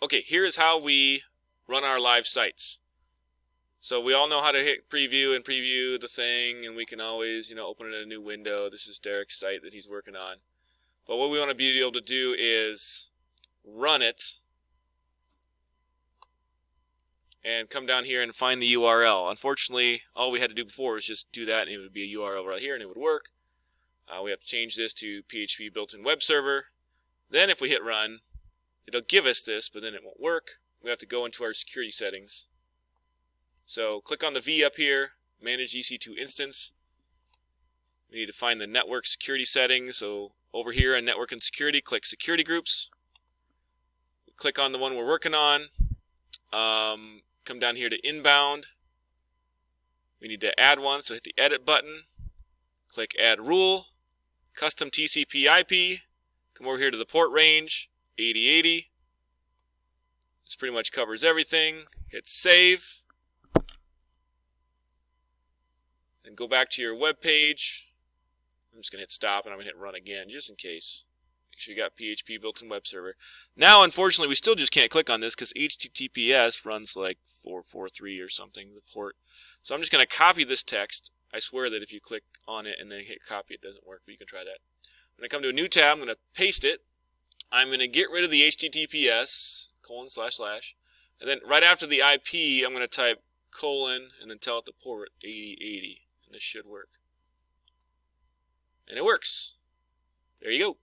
Okay, here's how we run our live sites. So we all know how to hit preview and preview the thing, and we can always, open it in a new window. This is Derek's site that he's working on. But what we want to be able to do is run it and come down here and find the URL. Unfortunately, all we had to do before was just do that, and it would be a URL right here, and it would work. We have to change this to PHP built-in web server. Then if we hit run, it'll give us this, but then it won't work. We have to go into our security settings. So click on the V up here, manage EC2 instance. We need to find the network security settings. So over here in network and security, click security groups. Click on the one we're working on. Come down here to inbound. We need to add one, so hit the edit button. Click add rule. Custom TCPIP. Come over here to the port range, 8080. This pretty much covers everything. Hit save. And go back to your web page. I'm just going to hit stop and I'm going to hit run again just in case. Make sure you got PHP built-in web server. Now, unfortunately, we still just can't click on this because HTTPS runs like 443 or something, the port. So I'm just going to copy this text. I swear that if you click on it and then hit copy, it doesn't work, but you can try that. I'm going to come to a new tab. I'm going to paste it. I'm going to get rid of the HTTPS, : and then right after the IP, I'm going to type : and then tell it the port 8080. And this should work. And it works. There you go.